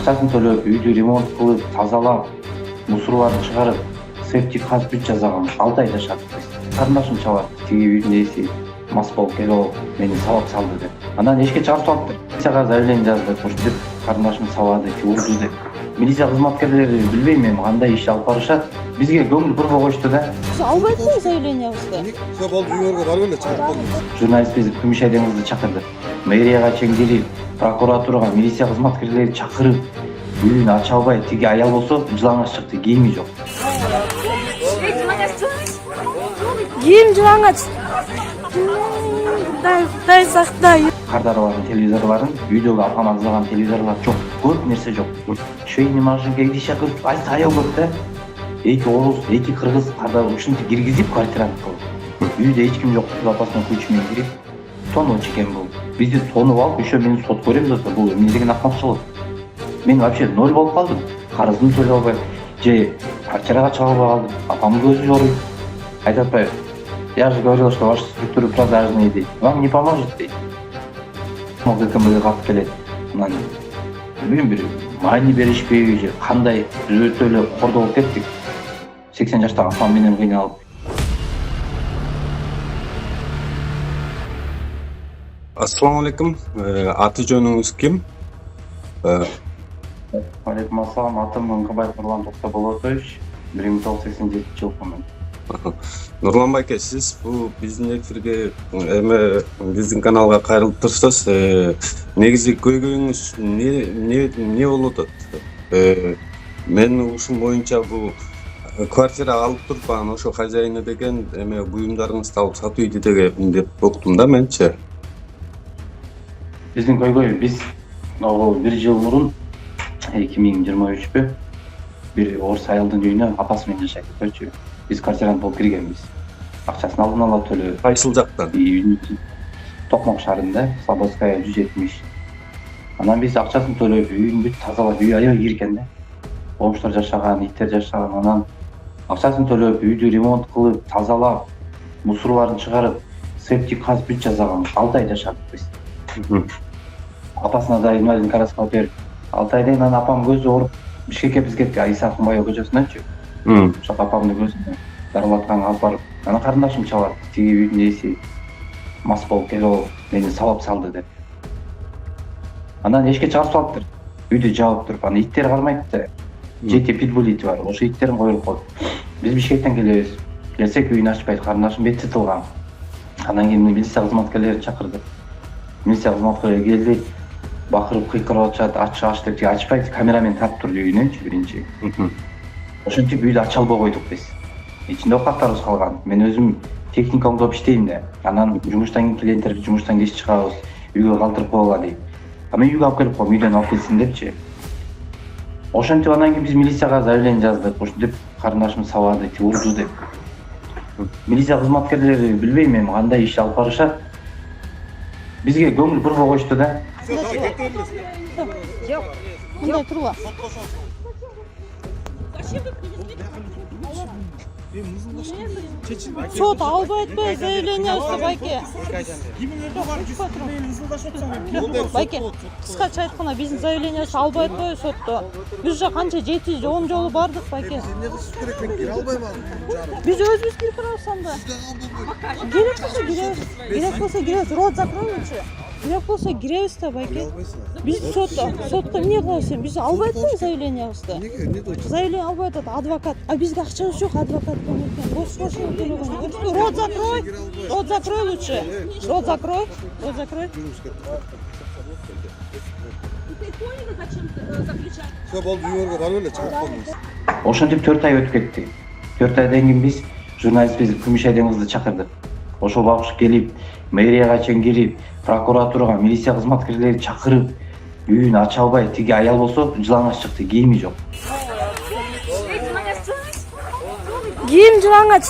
акчасын төлөп, үйдү ремонт кылып, тазалап, мусорларды чыгарып, септик казып бүт жасаган 6 ай жашадык биз. Карындашым чалат, тиги үйдүн ээси мас болуп келип, мени сабап салды деп. Анан эшикке чыгарып салыптыр. Милицияга заявление жаздык, ушинтип карындашым сабады, урду деп. Милиция кызматкерлери билбейм эми кандай иш алып барышат. Бизге көңүл бурбой коюшту да. Сиз албайсызбы заявлениябызды? Все болду, үйөргө барып эле чыгып болдуңуз. Журналист биз Күмүш айдеңизди чакырдык. Мэрияга чейин келип, прокуратурага, милиция кызматкерлери чакырып, үйүн ача албай, тиги аял болсо жылаңач чыкты, кийими жок. Кийим жылаңач. Дай сактай. Кардаралардын телевизорларын, үйдөгү апам арзаган телевизорлар жок. Көп нерсе жок. Швейный машинка идише кылып, аял көп да. Эки орус, эки кыргыз кардар ушинтип киргизип квартираны кылып. Үйдө эч ким жок, апасынын күчү менен кирип, тоноо чекен бул. Бизди тонуп алып, еще мени сот көрөм десе, бул эмне деген акмакчылык. Мен вообще ноль болуп калдым. Карызымды төлөй албай, же квартирага чыга албай калдым. Апамдын көзү жоруйт. Айтып атпайбы? Я же говорил, что ваши структуры продажные дейт. Вам не поможет дейт. ГКМге калып келет. Анан билбейм, бир маани беришпейби же кандай биз өтө эле кордолуп кеттик. 80 жаштагы апам менен кыйналып. Ассаламу алейкум. Аты жөнүңүз ким? Алейкум ассалам, атым Мыңкыбаев Нурлан Токтоболотович, 1987-жылкымын. Нурлан байке, сиз бул биздин эфирге эме биздин каналга кайрылып турсуз. Негизи көйгөйүңүз не болуп атат? Мен ушун боюнча бул квартира алып туруп анан ошо хозяина деген эме буюмдарыңызды алып сатып деген деп уктум да менчи. Биздин көйгөй, биз бир жыл мурун 2023-пү бир орус аялдын үйүнө апасы менен жашайт өтчү. Биз квартиранын болуп киргенбиз. Акчасын алдын ала төлөп. Кайсыл жактан? Токмок шаарында, Слободская 170. Анан биз акчасын төлөп, үйүн бүт тазалап, үй аябай кир экен да. Комуштар жашаган, иттер жашаган, анан акчасын төлөп, үйдү ремонт кылып, тазалап, мусорларын чыгарып, септик казып бүт жасаган 6 ай жашадык биз. Апасына да инвалидный коляска алып берип, 6 айдан анан апам көзү ооруп, Бишкекке биз кеттик, Айса Акынбаева көчөсүнөнчү. Ошол апамдын көзүн дарылатканга алып барып, анан карындашым чалат, тиги үйдүн ээси мас болуп келип, мени сабап салды деп. Анан эшикке чыгарып салыптыр. Үйдү жаап туруп, анан иттер кармайт да. Жети питбуль ити бар, ошо иттерин коюп коюп. Биз Бишкектен келебиз. Келсек үйүн ачпайт, карындашым бети тылган. Анан кийин милиция кызматкерлерин чакырдык. Милиция кызматкерлери келди, бакырып кыйкырып атышат, ач деп ачпайт, камерамен тартып турду үйүнөнчү биринчи. Ошентип үйдү ача албай койдук биз. Ичинде оокаттарыбыз калган. Мен өзүм техника оңдоп иштейм да. Анан жумуштан кийин клиенттер жумуштан кеч чыгабыз, үйгө калтырып койгула дейт. А мен үйгө алып келип коем, үйдөн алып келсин депчи. Ошентип анан кийин биз милицияга заявление жаздык. Ушинтип карындашым сабады, урду деп. Милиция кызматкерлери билбейм эми кандай иш алып барышат. Бизге көңүл бурбой коюшту да. Жок. Мындай турба. Сот албайт ба заявлениябызды байке? Байке, кыскача айтканда биздин заявлениябызды албайт ба сотто? Биз уже канча 7-10 жолу бардык байке. Биз өзүбүз кирип барабыз анда. Керек болсо киребиз. Рот закрой лучше. Керек болсо киребиз да байке. Биз сотто эмне кылабыз сен? Биз албайт ба заявлениябызды? Заявление албайт адвокат. А бизге акчабыз жок, адвокат көмөктөн. Бош төлөгөн. Рот закрой лучше. Рот закрой. Все болду, үйөргө барып эле чыгып болдуңуз. Ошентип 4 ай өтүп кетти. 4 айдан кийин биз журналист биз Күмүш айдеңизди чакырдык. Ошол багыш келип, мэрияга чейин келип, прокуратурага, милиция кызматкерлери чакырып, үйүн ача албай, тиги аял болсо жылаңач чыкты, кийими жок. Кийим жылаңач.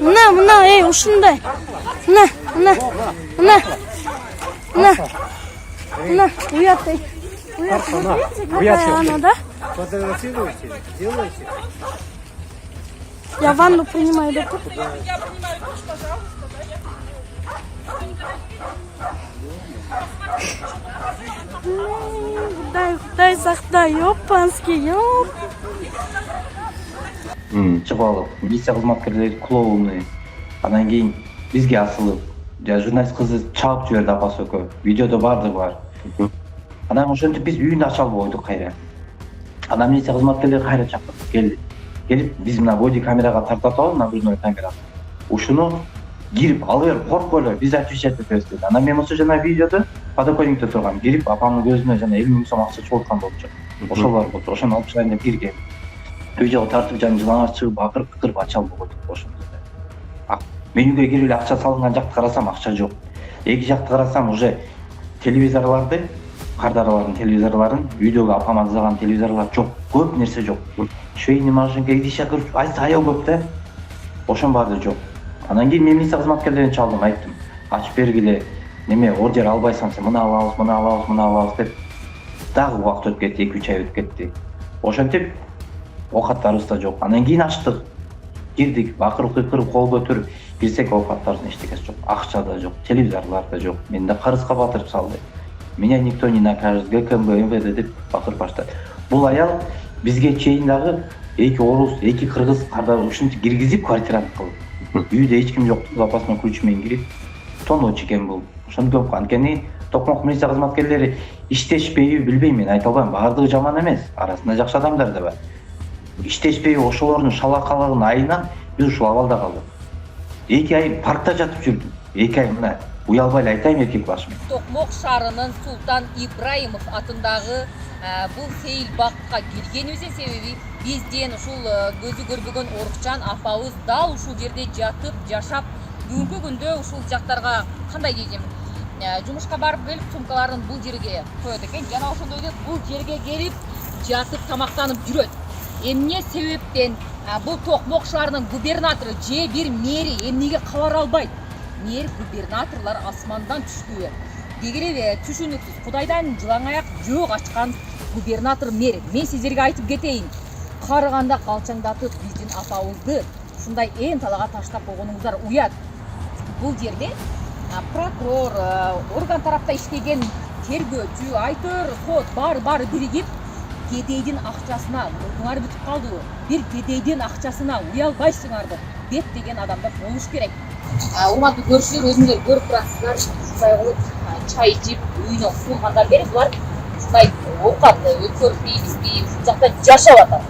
Мына, ушундай. Мына, уяттай. Уят, да? Фотографируйте, делайте. Я ванну принимаю, да? Кудай сактай, ёппанский, ёп. Чыгып алып, милиция кызматкерлери клоуны. Анан кийин бизге асылып, журналист кызы чаап жиберди апасы экөө. Видеодо бардыгы бар. Анан ошентип биз үйүндө ача албадык кайра. Анан милиция кызматкерлери кайра чакырып келди. Келип биз мына боди камерага тартып алып, нагрудной камерага. Ушуну кирип ала бер, коркпойлу, биз отвечать этебиз деди. Анан мен ошо жана видеодо подоконникте тургам, кирип апамдын көзүнө жана 50 000 сом акча чогулткан болчу. Ошол бар болчу, ошону алып чыгайын деп кирген. Үйдөгү тартып жан жылаңар чыгып акырып кырып ача албадык ошондо. Мен үйгө кирип эле акча салынган жакты карасам акча жок. Эки жакты карасам уже телевизорларды, кардаралардын телевизорларын, үйдөгү апам аздаган телевизорлар жок, көп нерсе жок. Швейный машинка, идиша кырып, аял көп да. Ошон баары жок. Анан кийин мен милиция кызматкерлерин чалдым, айттым. Ачып бергиле, неме ордер албайсың сен, мына алабыз деп. Дагы убакыт өтүп кетти, 2-3 ай өтүп кетти. Ошентип оокаттарыбыз да жок. Анан кийин ачтык. Кирдик, бакырып кыйкырып кол көтөрүп кирсек оокаттардын эчтекеси жок, акча да жок, телевизорлар да жок. Мен да карызга батырып салды. Меня никто не накажет, ГКМБ, МВД деп бакырып баштады. Бул аял бизге чейин дагы эки орус, эки кыргыз кардар ушинтип киргизип квартирант кылып. Үйдө эч ким жок, запасный ключ менен кирип, тоночу экен бул. Ошондо анткени Токмок милиция кызматкерлери иштешпейби билбейм, мен айта албайм. Баардыгы жаман эмес, арасында жакшы адамдар да бар. Иштешпейби ошолордун шалакалыгын айынан биз ушул абалда калдык. 2 ай паркта жатып жүрдүм. 2 ай мына уялбай эле айтайын эркек башым. Токмок шаарынын Султан Ибраимов атындагы бул сейил бакка келгенибиздин себеби бизден ушул көзү көрбөгөн Орукчан апабыз дал ушул жерде жатып, жашап, бүгүнкү күндө ушул жактарга кандай дейм, жумушка барып келип сумкаларын бул жерге коёт экен. Жана ошондой деп бул жерге келип жатып тамактанып жүрөт. Эмне себептен бул Токмок шаарынын губернатору же бир мэри эмнеге кабар албайт? Мэр губернаторлор асмандан түштүбү? Деги эле түшүнүксүз. Кудайдан жылаң аяк жөө ачкан губернатор мэр. Мен сиздерге айтып кетейин. Карыганда калчаңдатып биздин апабызды ушундай ээн талага таштап койгонуңуздар уят. Бул жерде прокурор, орган тарапта иштеген тергөөчү, айтыр, сот баары биригип кедейдин акчасына мурдуңар бүтүп калдыбы? Бир кедейдин акчасына уялбайсыңарды бет деген адамдар болуш керек. Урматтуу көрүүчүлөр, өзүңөр көрүп турасыздар, ушундай кылып чай ичип, үйүнө суугандар берип булар ушундай оокат өткөрүп ийбизби, ушул жакта жашап атат.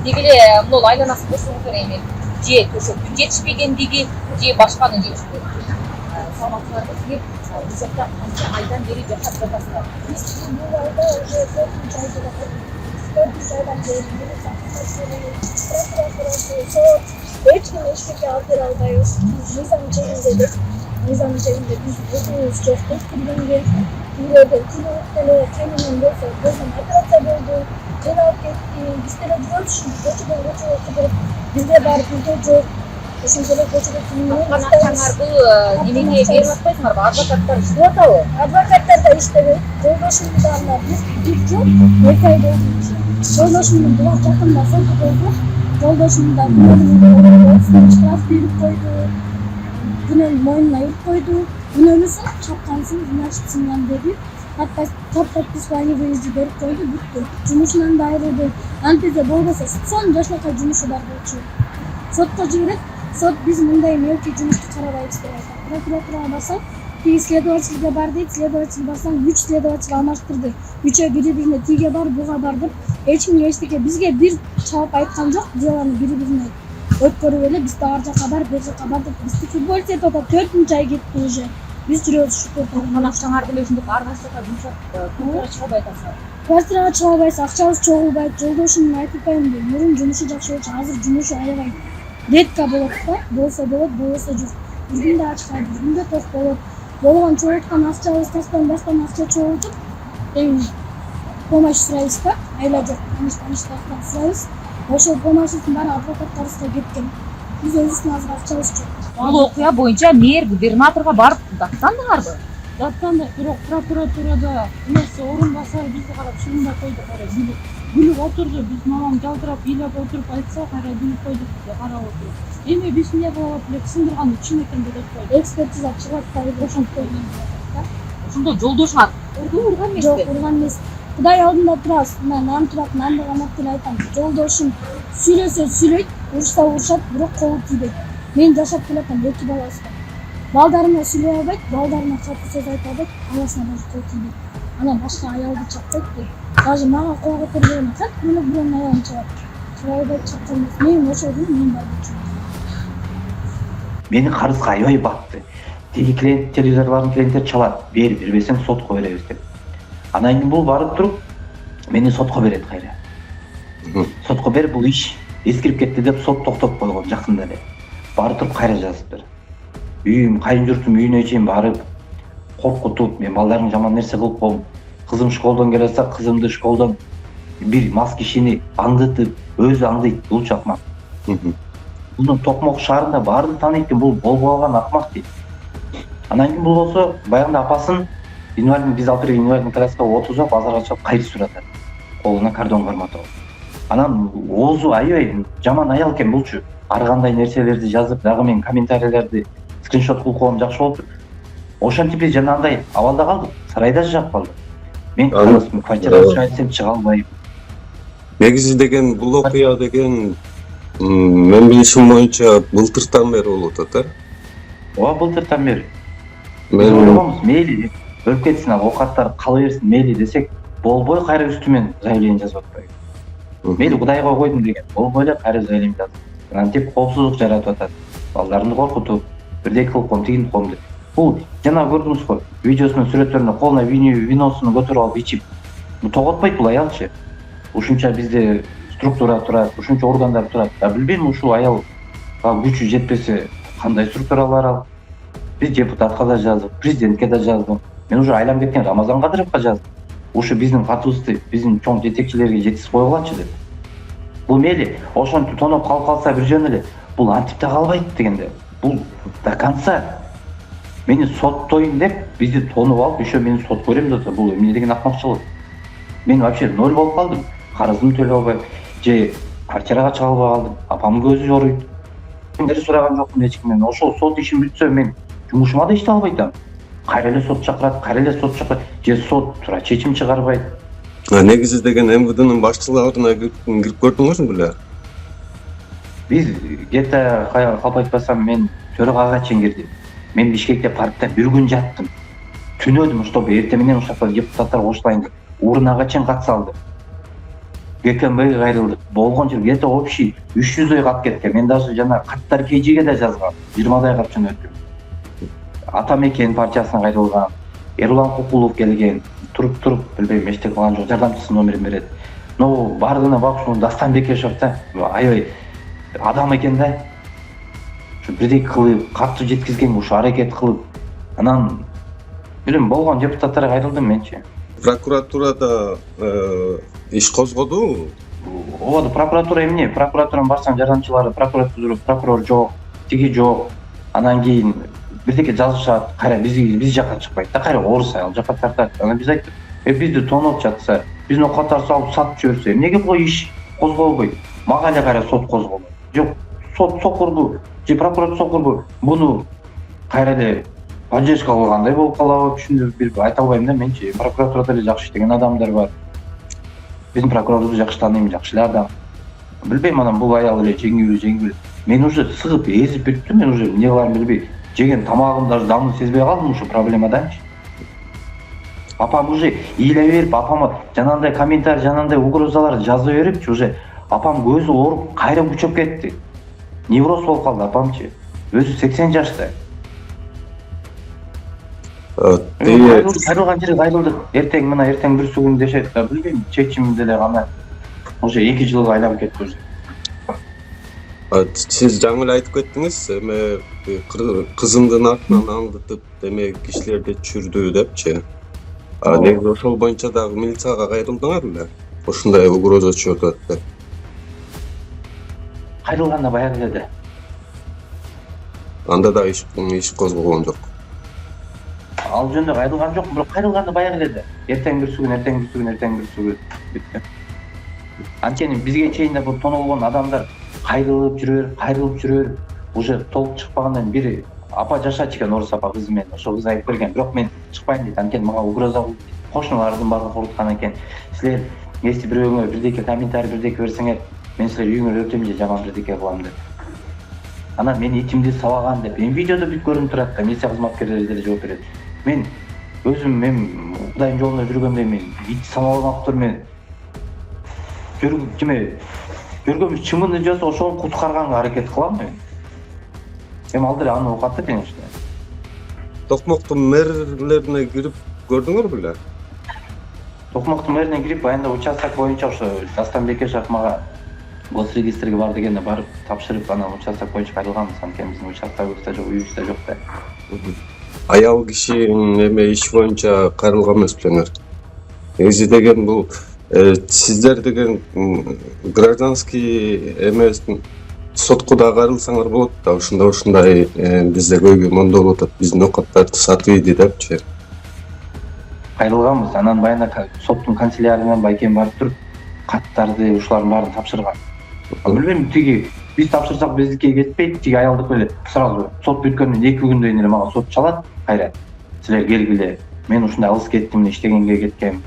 Деги эле могул айланасын көрсөңүздөр, эми же төшөктүн жетишпегендиги, же башканын жетишпегендиги. Саламатсыздарбы силер? Бул жакта канча айдан бери жашап жатасыздар? Биз бул айда уже 4-нчы айда жашап, 4-нчы айдан бери эч ким эчтеке алып бере албайбыз. Мыйзам чегинде биз өзүбүз жоқпуз киргенге. Үйлөрдө күнүнөн эле кеминен болсо көзүм операция болду, жөн алып кетти. Биз деле жүрөбүз, көчөдөн көчөгө кыдырып, бизде барып үйдө жок. Ошондо эле көчөдө Акчаңар бул немеге берип атпайсыңарбы? Адвокаттар иштеп атабы? Адвокаттар да иштебейт. Жолдошумдун дагы биз бир жыл 2 ай болду. Жолдошумдун буга жакында соты болду. Жолдошум да күнөөнүн штраф берип койду. Күнөөнүн мойнуна илип койду. Күнөөнүсүн чапкансың, значит сиңан деп подписание выезди берип койду, бүттү. Жумушунан да айрылды. Антизе болбосо сонун жашнакай жумушу бар болчу. Сотко жиберет. Сот биз мындай мелкий жумушту карабайбыз деп айтат. Прокуратурага барсак, тиги следовательге бар дейт, следователь барсаң 3 следователь алмаштырды. Үчөө бири-бирине тиге бар, буга бар деп эч ким эчтеке бизге бир чалып айткан жок. Делону бири-бирине өткөрүп эле биз да ар жака бар, бер жака бар деп бизди футбол сет атат. 4-нчы ай кетти уже. Биз жүрөбүз шүкүр. Акчаңарды эле ушинтип ар кайсыга жумшап, квартирага чыга албай атасыздар. Квартирага чыга албайсыз, акчабыз чогулбайт. Жолдошум айтып атпаймынбы? Мурун жумушу жакшы болчу, азыр жумушу аябай редко болот да, болсо болот, болбосо жок. Бир күндө ачкайт, бир күндө ток болот. Болгон чогулткан акчабыз бастан акча чогултуп, эми помощь сурайбыз да, айла жок, таныштыктан сурайбыз. Ошол помощьтун баары адвокаттарыбызга кеткен. Биз өзүбүздүн азыр акчабыз жок. Бул окуя боюнча мэр губернаторго барып даттандыңарбы? Даттанды, бирок прокуратурада эмес орун басары бизди карап шылымдап койду, кайра күлүп отурду. Биз мамам жалтырап ыйлап отуруп айтса, кайра күлүп койдук, карап отуруп. Эми биз эмне кылып элек сындырганы чын экен деп айтпайбыз. Экспертиза чыгат да ошентип койгон да. ошондо жолдошуңар урган эмеспи? Жок, урган эмес. Кудай алдында турабыз. Мына нан турат, нанды камап деле айтам. Жолдошум сүйлөсө сүйлөйт, урушса урушат, бирок колу тийбейт. Мен жашап келатам, 2 баласы бар. Балдарына сүйлөй албайт, балдарына катуу сөз айта албайт, анасына даже кол тийбейт. Анан башка аялды чаппайт дейт. Даже мага кол көтөргөн акат, мени бирөөнүн аялын чабат. Чабай албайт, чапкан эмес. Мен ошол күнү мен барып Мени карызга аябай батты. Тиги клиент, телевизорлордун клиенттери чалат. Бербесең сотко беребиз деп. Анан кийин бул барып туруп мени сотко берет кайра. Сотко берип бул иш эскирип кетти деп сот токтоп койгон жакында эле. Барып туруп кайра жазыптыр. Үйүм, кайын журтум үйүнө чейин барып коркутуп, мен балдарым жаман нерсе кылып коем. Кызым школдон келе жатса, кызымды школдон бир мас кишини аңдытып, өзү аңдыйт, бул чакмак. Бунун Токмок шаарында баарды тааныйт, бул болбой калган акмак дейт. Анан кийин бул болсо баягында апасын инвалид, биз алып берген инвалидный коляскага отузуп, базарга чыгып кайыр сүрөтөт. Колуна кардон карматып. Анан оозу аябай жаман аял экен булчу. Ар кандай нерселерди жазып, дагы мен комментарийлерди скриншот кылып коем, жакшы болуптур. Ошентип биз жанагындай абалда калдык, сарайда жашап калдык. Мен квартирага чыга айтсам чыга албайм. Негизи деген бул окуя деген мен билишим боюнча былтыртан бери болуп атат, Ооба, былтыртан бери. Мен ойлогонбуз, мейли өлүп кетсин, ал оокаттар кала берсин, мейли десек, болбой кайра үстүмөн заявление жазып атпайбы. Мейли Кудайга койдум деген, болбой эле кайра заявление жазып. Антип коопсуздук жаратып атат. Балдарымды коркутуп, бирдей кылып коем, тигин коем деп. Бул жана көрдүңүз го, видеосунун сүрөттөрүндө колуна виносун көтөрүп алып ичип, бул тоготпойт бул аялчы. Ушунча бизде структура турат, ушунча органдар турат. Билбейм ушул аял күчү жетпесе кандай структуралар ал. Биз депутатка да жаздык, президентке да жаздык. Мен уже айланып кеткен Рамазан Кадыровго жаздым. Ушу биздин катыбызды, биздин чоң жетекчилерге жеткизип койгулачы деп. Бул мейли ошентип тоноп калса бир жөн эле, бул антип да калбайт дегенде. Бул до конца мени соттойн деп бизди тонуп алып, еще мени сот көрөм десе, бул эмне деген акмакчылык. Мен вообще ноль болуп калдым. Карызымды төлөй албай, же квартирага чыга албай калдым. Апамдын көзү жоруйт. Мен сураган жокмун эч кимден. Ошол сот ишин бүтсө мен жумушума да иштей албайт. Кайра эле сот чакырат, же сот тура чечим чыгарбайт. негизи деген МВДнын башчылыгына кирип көрдүңүзбү беле? Биз где-то калп айтпасам мен төрөгага чейин кирдим. Мен Бишкекте паркта бир күн жаттым. Түнөдүм, чтобы эртең менен ушакта депутаттар коштойн деп. Урунага чейин кат салдым. ГКМБге кайрылдык. Болгон жер где-то общий 300 кат кеткен. Мен даже жана каттар KG'ге да жазгам. 20 кат жөнөттүм. Атамекен партиясына кайрылган. Эрлан Кукулов келген. Туруп билбейм, эчтеке кылган жок, жардамчысы номерин берет. Но бардыгына бак, ушул Дастан Бекешев да аябай адам экен да. Ушу бирдей кылып, катты жеткизген, ушу аракет кылып. Анан билем болгон депутаттарга кайрылдым менчи. Прокуратурада иш козгоду? Ооба, прокуратура эмне? Прокуратуранын барсаң жардамчылары, прокурор жок, тиги жок. Анан кийин бирдеке жазышат, кайра биз жакка чыкпайт да, кайра орус ал жакка тартат. Анан биз айттык, бизди тонуп жатса, биздин оокаттар салып сатып жиберсе, эмнеге бул иш козголбойт? Мага эле кайра сот козголот. Жок, сот сокурду, же прокуратура сокурду, буну кайра эле поддержка кылгандай болуп калабы, түшүндүрүп айта албайм да менчи. Прокуратурада эле жакшы иштеген адамдар бар. Биздин прокурорду жакшы тааныйм, жакшы эле адам. Билбейм, анан бул аял эле жеңиби. Мен уже сыгып эзип бүттүм, мен уже эмне кыларымды билбей. Жеген тамагым даже дамын сезбей калдым ушу проблемаданчы. Апам уже ыйлай берип, апама жанагындай комментарий, жанагындай угрозалар жаза берипчи, уже апам көзү ооруп, кайра күчөп кетти. Невроз болуп калды апамчы. Өзү 80 жашта. Кайрылган жерге кайрылдык. Эртең бир сугун дешет да, билбейм, чечим деле гана. Уже 2 жылга айланып кетти уже. Сиз жаңы эле айтып кеттиңиз, эме кызымдын артынан аңдытып, демек кишилерди түшүрдү депчи. Негизи ошол боюнча дагы милицияга кайрылдыңар беле? Ушундай угроза түшүп атат деп. Кайрылганда баягы эле да. Анда да иш козголгон жок. Ал жөнүндө кайрылган жок, бирок кайрылганда баягы эле да. Эртең бир сугун. Анткени бизге чейин да бул тонолгон адамдар кайрылып жүрөр, уже толук чыкпагандан бир апа жашачу экен, орус апа кызы менен, ошол кыз айтып берген. Бирок мен чыкпайм дейт. Анткени мага угроза кылып, кошуналардын баары коркуткан экен. Силер если бирөөгө бирдеке комментарий бирдеке берсеңер, мен силер үйүңөр өтөм же жаман бирдеке кылам деп. Анан мен итимди сабаган деп. Эми видеодо бүт көрүнүп турат да, милиция кызматкерлери деле жооп берет. Мен өзүм Кудайдын жолунда жүргөндө мен ит сабалмаптыр, мен көргөмүш чымынды жаса ошону куткарганга аракет кылам мен. Эми ал деле аны окат да, конечно. Токмоктун мэрлерине кирип көрдүңөр беле? Токмоктун мэрine кирип, аянда участок боюнча ошо Дастан Бекешев мага госрегистрге бар дегенде барып тапшырып, анан участок боюнча кайрылганбыз. Анткени биздин участогубузда жок, үйүбүздө жок да. Аял кишинин эме иш боюнча кайрылган эмес белеңер. Негизи деген бул сиздер деген гражданский эмес сотко да кайрылсаңар болот да, ушундай бизде көйгөй мондо болуп атат, биздин оокаттарды сатып ийди депчи. Кайрылганбыз. Анан баягы соттун канцеляриясынан байкем барып туруп, каттарды ушулардын баарын тапшырган. Ал билбейм, тиги биз тапшырсак биздикке кетпейт, тиги аялдык эле сразу сот бүткөндөн 2 күндөн эле мага сот чалат. Кайра силер келгиле, мен ушундай алыс кеттим, иштегенге кеткем,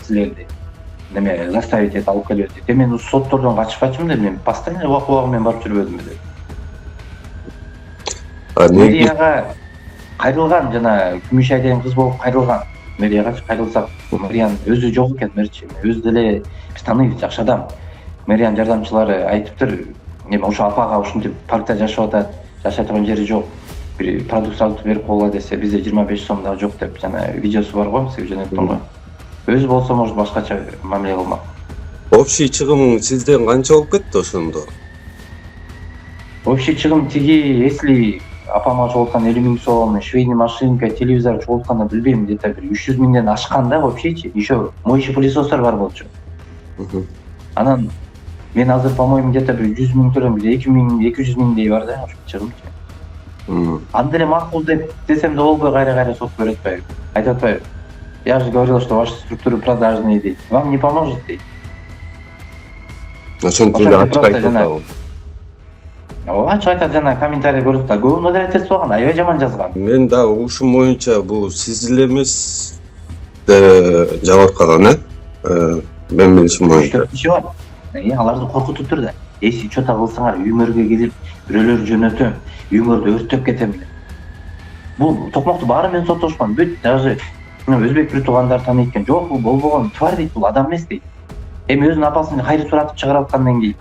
силерди неме заставить этип алып келет дейт. Мен соттордон качпачымын деп, мен постоянно убак менен барып жүрбөдүм эле. Мэрияга кайрылган, жана Күмүшай деген кыз болуп кайрылган. Мэрияга кайрылсак, мэриянын өзү жок экен, мэрчи. Өзү деле биз тааныйбыз, жакшы адам. Мэриянын жардамчылары айтыптыр, эми ошо апага ушинтип паркта жашап атат, жашай турган жери жок. Бир продукт алып берип койгула десе, бизде 25 сом дагы жок деп, жана видеосу бар го, сизге жөнөттүм го. Өзү болсо может башкача мамиле кылмак. Общий чыгым сизден канча болуп кетти ошондо? Общий чыгым тиги, если апама чогулткан 50 000 сом, швейный машинка, телевизор чогултканда билбейм, где-то бир 300 000ден ашкан да общийчи. Еще моющий пылесостор бар болчу. Анан мен азыр, по-моему, где-то бир 100 000 төлөм, 200 000дей бар да ошо чыгымчы. Аны деле макул деп десем да болбой, кайра сот берет атпайбы. Айтып атпайбы? Я же говорил, что ваши структуры продажные, дейт. Вам не поможет, дейт. Ошентип эле ачык айтып атабы? Ачык айтат, жана комментарий көрүп да көбүн модератор болгон, аябай жаман жазган. Мен да ушум боюнча бул сиз эле эмес жабыркаган, мен билишим боюнча. Аларды коркутуп тур да. Эси чота кылсаңар үйүңөргө келип, бирөөлөр жөнөтөм, үйүңөрдү өрттөп кетем деп. Бул токмокту баары менен соттошкон, бүт даже өзбек бир туугандар тааныйт экен. Жок, бул болбогон тварь дейт, бул адам эмес дейт. Эми өзүнүн апасын кайры суратып чыгарып аткандан кийин.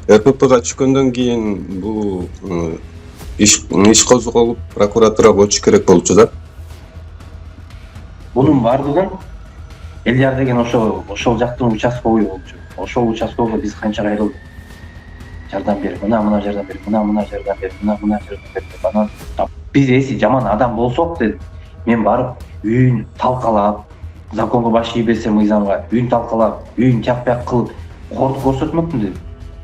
РППга түшкөндөн кийин бул иш козголуп прокуратурага өтүш керек болчу да. Бунун баардыгын Элдияр деген ошол жактын участковый болчу. Ошол участковго биз канча кайрылдык. Жардам бер, мына жардам бер, мына жардам бер, мына жардам бер деп анан биз эси жаман адам болсок дедим. Мен барып үйүн талкалап, законго баш ийбесе берсем мыйзамга, үйүн талкалап, үйүн тияк-бияк кылып, кордук көрсөтмөкмүн дедим.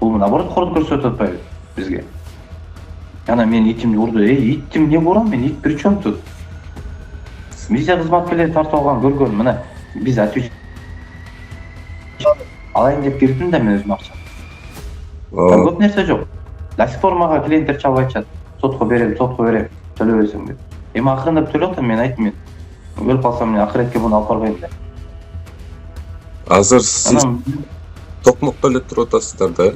Бул наоборот кордук көрсөтүп атпайбы бизге. Анан мен итимди урду, иттим эмне урам, мен ит при чем тут? Милиция кызматкерлери тартып алган көргөн, мына биз отвечать алайын деп кирдим да мен өзүм акча. Көп нерсе жок. До сих пор мага клиенттер чалып айтышат. Сотко берем, төлөбөсөң деп. Эми акырындап төлөп атам, мен айттым, мен өлүп калсам мен акыретке муну алып барбайм деп. Азыр сиз Токмокто эле туруп атасыздар да?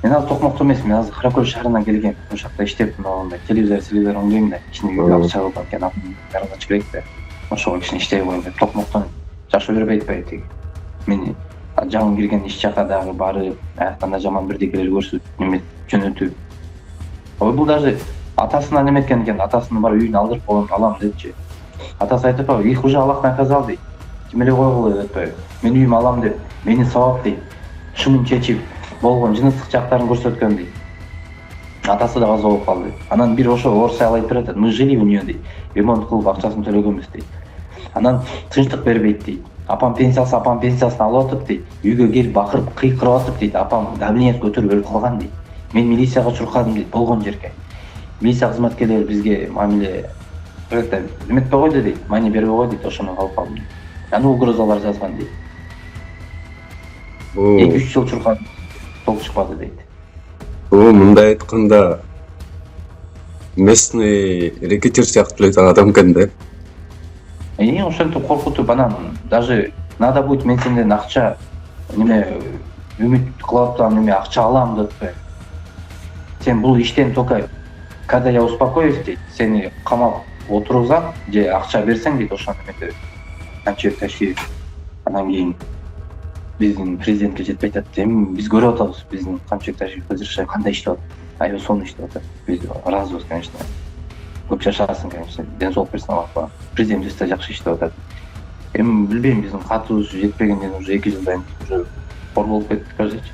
Мен азыр Токмокто эмес, мен азыр Каракөл шаарынан келгем. Ошол жакта иштеп, мына телевизор оңдойм да, кичине үйгө акча кылып экен, арызга чыгайт да. Ошого кичине иштей коеюн деп. Токмоктон жакшы бербейт атпайбы тиги. Мен жаңы кирген иш жака дагы барып, аяктан да жаман бирдекелер көрсөтүп, неме жөнөтүп. Ой, бул даже атасынан неметкен экен, атасынын бар үйүн алдырып алам депчи. Атасы айтып атпайбы, их уже Аллах наказал дейт. Ким эле койгула деп атпайбы. Мен үйүмө алам деп, мени сабап дейт. Шымын чечип, болгон жыныстык жактарын көрсөткөн дейт. Атасы да каза болуп калды. Анан бир ошо орус айыл айтып берет, мы жили у нее дейт. Ремонт кылып акчасын төлөгөнбүз дейт. Анан тынчтык бербейт дейт. Апам пенсиясын алып атып дейт. Үйгө келип бакырып, кыйкырып атып дейт. Апам давление көтөрүп өлүп калган дейт. Мен милицияга чуркадым дейт, болгон жерге. Милиция кызматкерлери бизге мамиле эметпей койду дейт, маани бербей койду дейт, ошону калып калдым дейт. Аны угрозалар жазган дейт. 2-3 жыл чуркадым, толук чыкпады дейт. мындай айтканда местный рэкетир сыяктуу эле адам экен да. Ошентип коркутуп анан даже надо будет мен сенден акча неме үмүт кылып атам неме акча алам деп атпайбы. Сен бул иштен только когда я успокоюсь дейт, сени камап отургузам же акча берсең дейт, ошону эметип канча ташип анан кийин биздин президентке жетпей атат. Эми биз көрүп атабыз биздин канча ташип разрешение кандай иштеп атат. Айыл сонун иштеп атат. Биз ыраазыбыз, конечно. Көп жашасын, конечно. Ден соолук берсин Аллах. Президентибиз да жакшы иштеп атат. Эми билбейм, биздин катыбыз жетпегенден уже 2 жылдан уже кор болуп кеттик, кажется.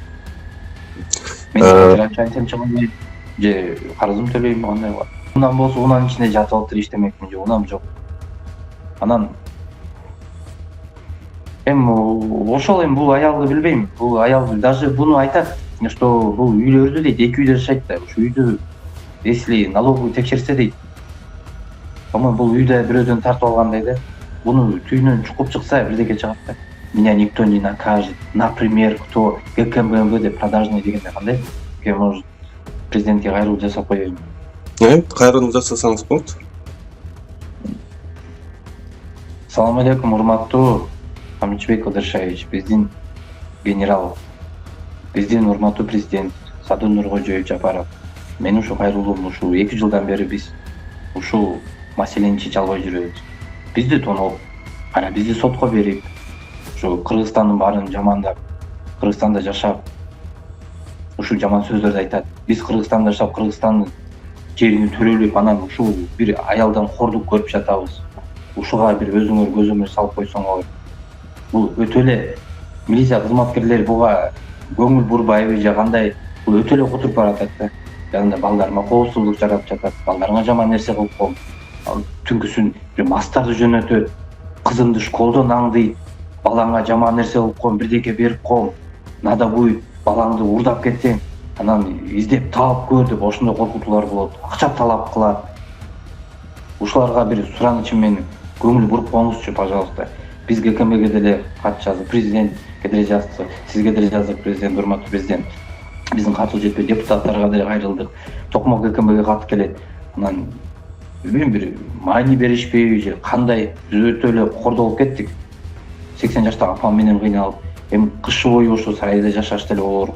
Мен чайын чыгам же карызым төлөйм, кандай бар. Унан болсо унан ичинде жатып отуруп иштемекмин же унам жок. Анан эми ошол эми бул аялды билбейм. Бул аял даже буну айтат, что бул үйлөрдү дейт, 2 үйдө жашайт да. Ушу үйдү если налоговый текшерсе дейт. Ama бул үйдө бирөөдөн тартып алгандай да. Буну түйүнөн чукуп чыкса бирдеке чыгат да. Меня никто не накажет. Например, кто ГКМБ деп продажный дегенде кандай? Может президентке кайрылуу жасап коеюн. Кайрылуу жасасаңыз болот. Салам алейкум, урматтуу Камчыбек Кыдыршаевич, биздин генерал, биздин урматтуу президент Садыр Нуркожоевич Жапаров. Менин ушу кайрылуум ушу 2 жылдан бери биз ушул маселени чече албай жүрөбүз. Бизди тоноп, анан бизди сотко берип, ушу Кыргызстандын баарын жамандап, Кыргызстанда жашап, ушул жаман сөздөрдү айтат. Биз Кыргызстанда жашап, Кыргызстандын жерин төрөлүп, анан ушул бир аялдан кордук көрүп жатабыз. Ушуга бир өзүңөр көзөмөл салып койсоңор. Бул өтө эле милиция кызматкерлери буга көңүл бурбайбы же кандай? Бул өтө эле кутуруп баратат да. Жанында балдарыма коопсуздук жарап жатат, балдарыңа жаман нерсе кылып кол. Түнкүсүн бир мастарды жөнөтөт, кызымды школдон аңдыйт, балаңа жаман нерсе кылып кол, бирдеке берип кол, надо будет балаңды урдап кетсең, анан издеп таап көр деп ошондой коркутуулар болот, акча талап кылат. Ушуларга бир суранычым менин, көңүл буруп коңузчу, пожалуйста. Биз ГКМге деле кат жаздык, президентке деле жаздык, сизге деле жаздык, президент, урматтуу президент. Биздин катыбыз жетпей, депутаттарга деле кайрылдык. Токмо ГКМге кат келет. Анан билбейм, бир маани беришпейби же кандай, биз өтө эле кордолуп кеттик. 80 жаштагы апам менен кыйналып, эми кышы бою ошо сарайда жашаш деле оор.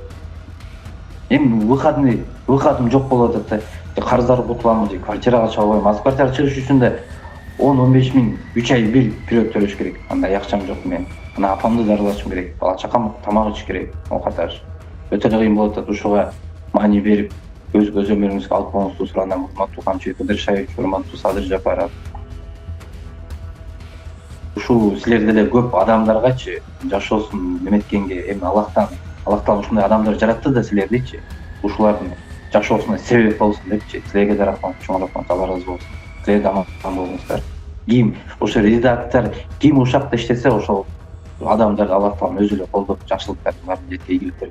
Эми выходым жок болуп атат да. Карыздарды кутуламын же квартирага чыга албайм. Аз квартирага чыгыш үчүн да 10-15 миң 3 ай бир период төлөш керек. Андай акчам жок мен. Анан апамды дарылашым керек, бала чакам тамак ич керек, оокатташ. Өтө эле кыйын болуп атат. Ушуга маани берип, өз көзөмөлүңүзгө алып коюңузду суранам. Урматтуу Камчыбек Кыдыршаевич, урматтуу Садыр Жапаров. Ушул силер деле көп адамдаргачы жашоосун неметкенге, эми Аллахтан ушундай адамдар жаратты да силердичи. Ушулардын жашоосуна себеп болсун депчи. Силерге да рахмат, чоң рахмат, Алла ыраазы болсун. Силер да аман болуңуздар. Ким ошо редактор, ким ушакта иштесе ошол адамдар Аллахтан өзү эле колдоп жакшылыктардын баарын жеткей ийгиликтер.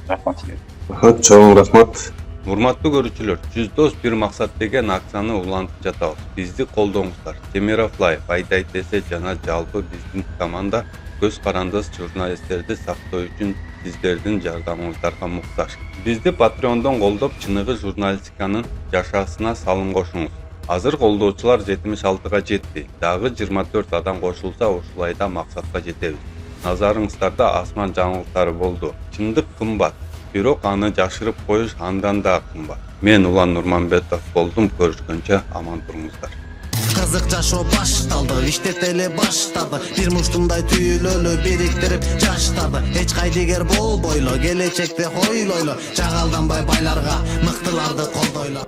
Рахмат силерге. Чоң рахмат. Урматтуу көрүүчүлөр, 100 дос бир максат деген акцияны улантып жатабыз. Бизди колдоңуздар. Темиров Лайв, Айдай десе жана жалпы биздин команда көз карандыс журналисттерди сактоо үчүн сиздердин жардамыңыздарга муктаж. Бизди Patreon'дон колдоп, чыныгы журналистиканын жашаасына салым кошуңуз. Азыр колдоочулар 76га жетти. Дагы 24 адам кошулса, ушулайда максатка жетебиз. Назарыңыздарда асман жаңылыктары болду. Чындык кымбат. Бирок аны жашырып коюш андан да кымбат. Мен Улан Нурманбетов болдум. Көрүшкөнчө аман туруңуздар. Кызык жашоо башталды, иштеп эле баштады. Бир муштумдай түйүлөлү бириктирип жаштады. Эч кайдыгер болбойлу, келечекте хойлойлу. Жагалданбай байларга, мыктыларды колдойлу.